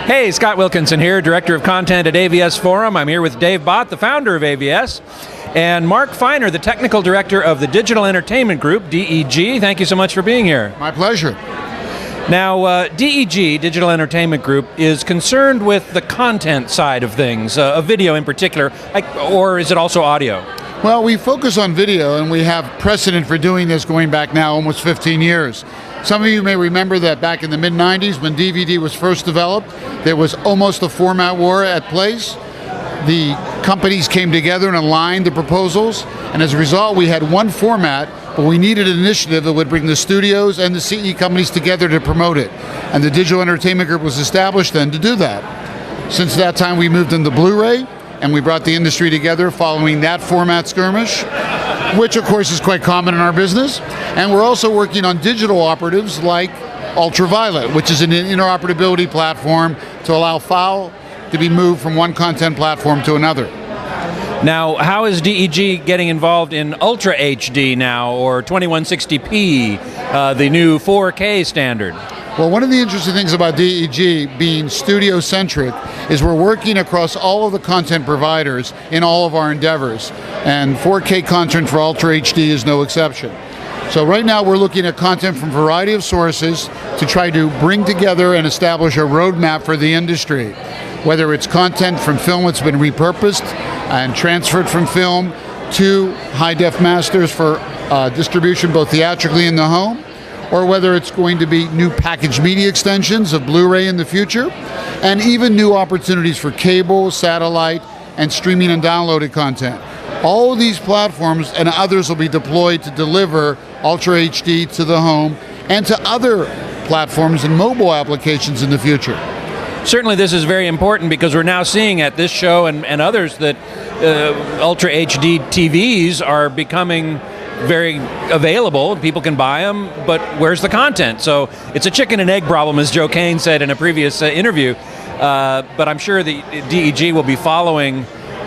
Hey, Scott Wilkinson here, Director of Content at AVS Forum. I'm here with Dave Bott, the founder of AVS, and Marc Feiner, the Technical Director of the Digital Entertainment Group, DEG. Thank you so much for being here. My pleasure. Now, DEG, Digital Entertainment Group, is concerned with the content side of things, of video in particular, or is it also audio? Well, we focus on video, and we have precedent for doing this going back now almost 15 years. Some of you may remember that back in the mid-90s when DVD was first developed, there was almost a format war at place. The companies came together and aligned the proposals, and as a result we had one format, but we needed an initiative that would bring the studios and the CE companies together to promote it. And the Digital Entertainment Group was established then to do that. Since that time we moved into Blu-ray, and we brought the industry together following that format skirmish, which of course is quite common in our business. And we're also working on digital operatives like Ultraviolet, which is an interoperability platform to allow file to be moved from one content platform to another. Now, how is DEG getting involved in Ultra HD now, or 2160p, the new 4K standard? Well, one of the interesting things about DEG being studio-centric is we're working across all of the content providers in all of our endeavors, and 4K content for Ultra HD is no exception. So right now we're looking at content from a variety of sources to try to bring together and establish a roadmap for the industry, whether it's content from film that's been repurposed and transferred from film to high-def masters for distribution both theatrically in the home, or whether it's going to be new packaged media extensions of Blu-ray in the future, and even new opportunities for cable, satellite, and streaming and downloaded content. All of these platforms and others will be deployed to deliver Ultra HD to the home and to other platforms and mobile applications in the future. Certainly this is very important because we're now seeing at this show and others that Ultra HD TVs are becoming very available. People can buy them, but where's the content? So it's a chicken and egg problem, as Joe Kane said in a previous interview. But I'm sure the DEG will be following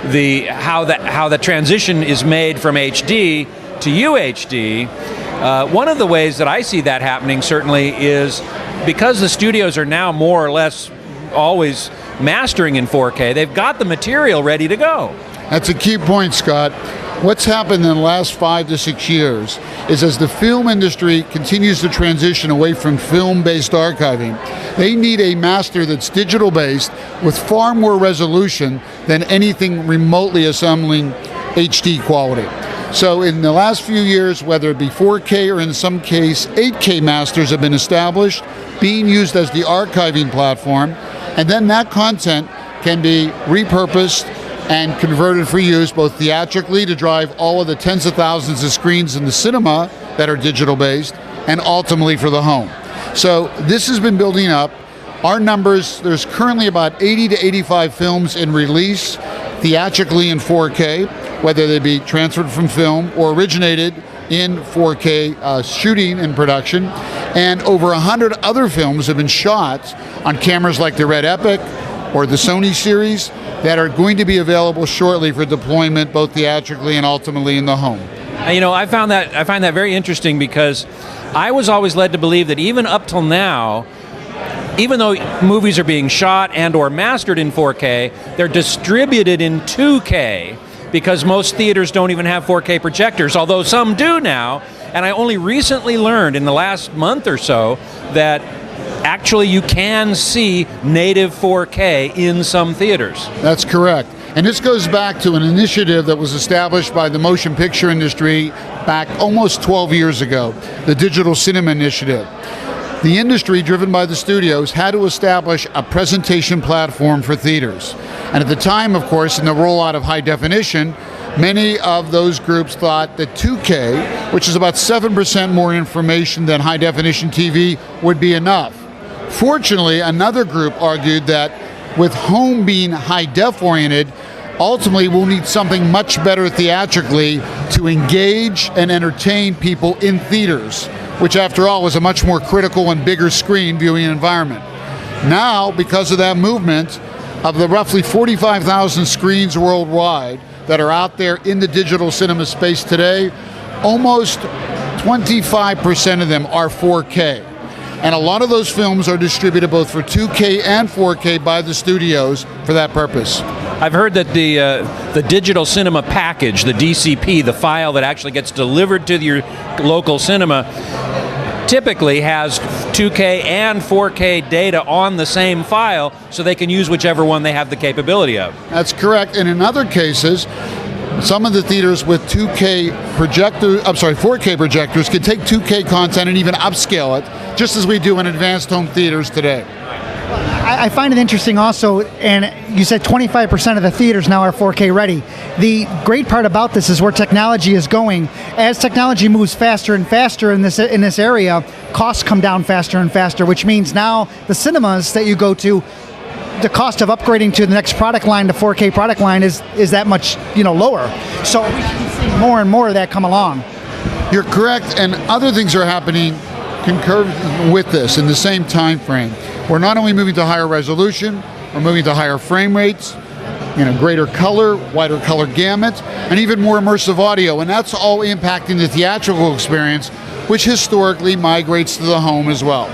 how the transition is made from HD to UHD. One of the ways that I see that happening certainly is because the studios are now more or less always mastering in 4K, they've got the material ready to go. That's a key point, Scott. What's happened in the last 5 to 6 years is as the film industry continues to transition away from film-based archiving, they need a master that's digital-based with far more resolution than anything remotely assembling HD quality. So in the last few years, whether it be 4K or in some case 8K masters have been established, being used as the archiving platform, and then that content can be repurposed and converted for use both theatrically to drive all of the tens of thousands of screens in the cinema that are digital based, and ultimately for the home. So this has been building up. Our numbers, there's currently about 80 to 85 films in release theatrically in 4K, whether they be transferred from film or originated in 4K shooting and production. And over 100 other films have been shot on cameras like the Red Epic or the Sony series that are going to be available shortly for deployment both theatrically and ultimately in the home. You know, I find that very interesting because I was always led to believe that even up till now, even though movies are being shot and or mastered in 4K, they're distributed in 2K because most theaters don't even have 4K projectors, although some do now. And I only recently learned in the last month or so that actually you can see native 4K in some theaters. That's correct. And this goes back to an initiative that was established by the motion picture industry back almost 12 years ago, the Digital Cinema Initiative. The industry, driven by the studios, had to establish a presentation platform for theaters. And at the time, of course, in the rollout of high definition, many of those groups thought that 2K, which is about 7% more information than high definition TV, would be enough. Fortunately, another group argued that with home being high def oriented, ultimately we'll need something much better theatrically to engage and entertain people in theaters, which after all was a much more critical and bigger screen viewing environment. Now, because of that movement, of the roughly 45,000 screens worldwide that are out there in the digital cinema space today, almost 25% of them are 4K. And a lot of those films are distributed both for 2K and 4K by the studios for that purpose. I've heard that the digital cinema package, the DCP, the file that actually gets delivered to your local cinema, typically has 2K and 4K data on the same file, so they can use whichever one they have the capability of. That's correct. And in other cases, some of the theaters with 4K projectors can take 2K content and even upscale it, just as we do in advanced home theaters today. I find it interesting also, and you said 25% of the theaters now are 4K ready. The great part about this is where technology is going. As technology moves faster and faster in this area, costs come down faster and faster, which means now the cinemas that you go to, the cost of upgrading to the next product line, the 4K product line, is that much lower. So we should see more and more of that come along. You're correct, and other things are happening concurrent with this in the same time frame. We're not only moving to higher resolution, we're moving to higher frame rates, greater color, wider color gamut, and even more immersive audio, and that's all impacting the theatrical experience, which historically migrates to the home as well.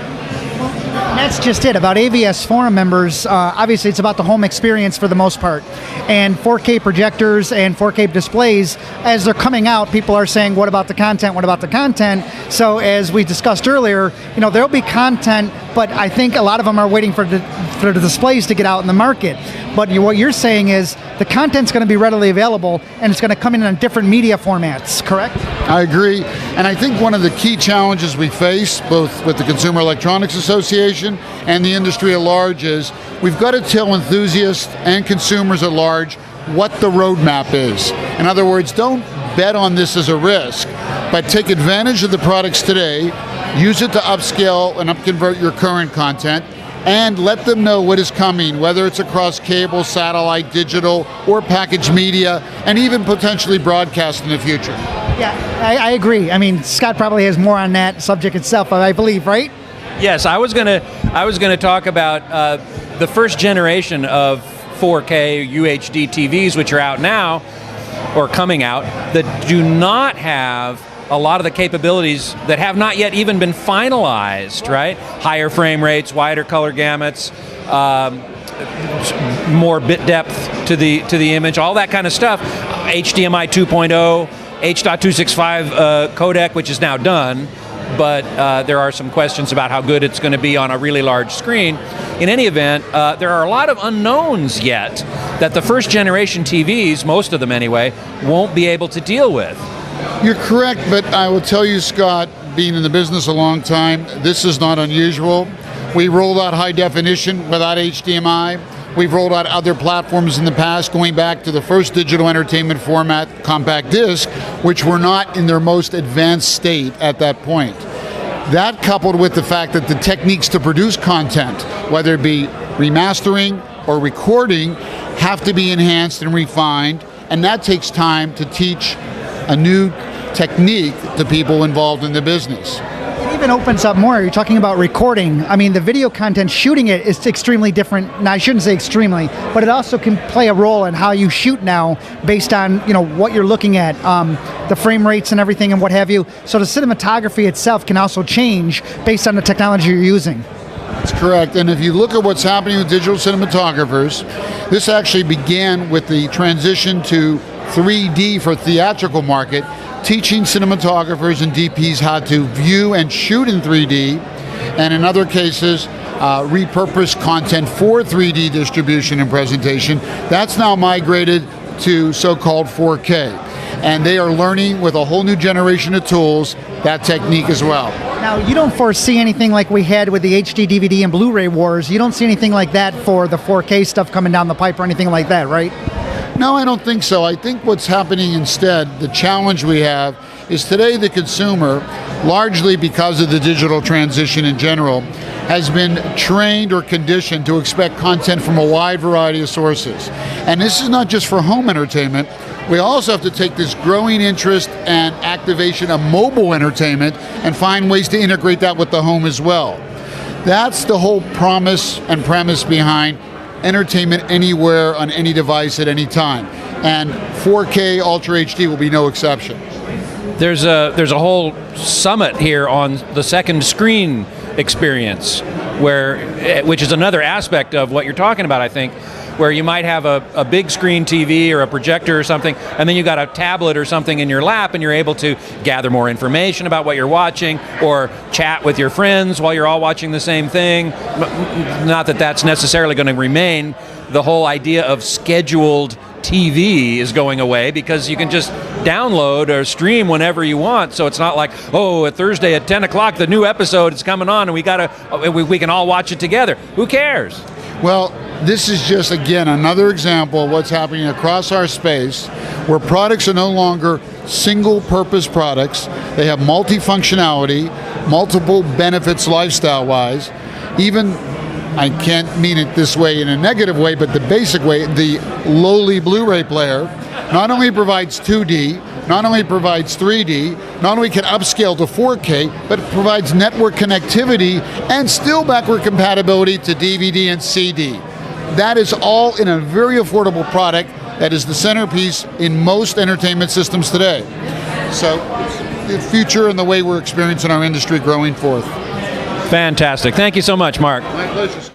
That's just it. About AVS forum members, obviously it's about the home experience for the most part. And 4K projectors and 4K displays, as they're coming out, people are saying, what about the content? What about the content? So as we discussed earlier, there'll be content, but I think a lot of them are waiting for the displays to get out in the market. But what you're saying is the content's going to be readily available, and it's going to come in different media formats, correct? I agree. And I think one of the key challenges we face, both with the Consumer Electronics Association and the industry at large, is we've got to tell enthusiasts and consumers at large what the roadmap is. In other words, don't bet on this as a risk, but take advantage of the products today, use it to upscale and upconvert your current content, and let them know what is coming, whether it's across cable, satellite, digital, or packaged media, and even potentially broadcast in the future. Yeah, I agree. I mean, Scott probably has more on that subject itself, I believe, right? Yes, I was gonna talk about the first generation of 4K UHD TVs, which are out now, or coming out, that do not have a lot of the capabilities that have not yet even been finalized, right? Higher frame rates, wider color gamuts, more bit depth to the image, all that kind of stuff. HDMI 2.0, H.265 codec, which is now done, but there are some questions about how good it's going to be on a really large screen. In any event, there are a lot of unknowns yet that the first generation TVs, most of them anyway, won't be able to deal with. You're correct, but I will tell you, Scott, being in the business a long time, this is not unusual. We rolled out high definition without HDMI. We've rolled out other platforms in the past, going back to the first digital entertainment format, compact disc, which were not in their most advanced state at that point. That, coupled with the fact that the techniques to produce content, whether it be remastering or recording, have to be enhanced and refined, and that takes time to teach a new technique to people involved in the business. It even opens up more. You're talking about recording. I mean, the video content, shooting it is extremely different. Now, I shouldn't say extremely, but it also can play a role in how you shoot now based on, what you're looking at, the frame rates and everything and what have you. So the cinematography itself can also change based on the technology you're using. That's correct. And if you look at what's happening with digital cinematographers, this actually began with the transition to 3D for theatrical market, teaching cinematographers and DPs how to view and shoot in 3D, and in other cases, repurpose content for 3D distribution and presentation. That's now migrated to so-called 4K. And they are learning with a whole new generation of tools that technique as well. Now, you don't foresee anything like we had with the HD, DVD, and Blu-ray wars. You don't see anything like that for the 4K stuff coming down the pipe or anything like that, right? No, I don't think so. I think what's happening instead, the challenge we have, is today the consumer, largely because of the digital transition in general, has been trained or conditioned to expect content from a wide variety of sources. And this is not just for home entertainment. We also have to take this growing interest and activation of mobile entertainment and find ways to integrate that with the home as well. That's the whole promise and premise behind entertainment anywhere on any device at any time, and 4K Ultra HD will be no exception. There's a whole summit here on the second screen experience, which is another aspect of what you're talking about, I think, where you might have a big screen TV or a projector or something, and then you got a tablet or something in your lap, and you're able to gather more information about what you're watching, or chat with your friends while you're all watching the same thing. Not that that's necessarily going to remain. The whole idea of scheduled TV is going away because you can just download or stream whenever you want. So it's not like, oh, at Thursday at 10 o'clock the new episode is coming on and we can all watch it together. Who cares? Well, this is just, again, another example of what's happening across our space, where products are no longer single-purpose products. They have multifunctionality, multiple benefits lifestyle-wise. Even, I can't mean it this way in a negative way, but the basic way, the lowly Blu-ray player not only provides 2D, not only provides 3D, not only can upscale to 4K, but it provides network connectivity and still backward compatibility to DVD and CD. That is all in a very affordable product that is the centerpiece in most entertainment systems today. So the future and the way we're experiencing our industry growing forth. Fantastic. Thank you so much, Marc. My pleasure.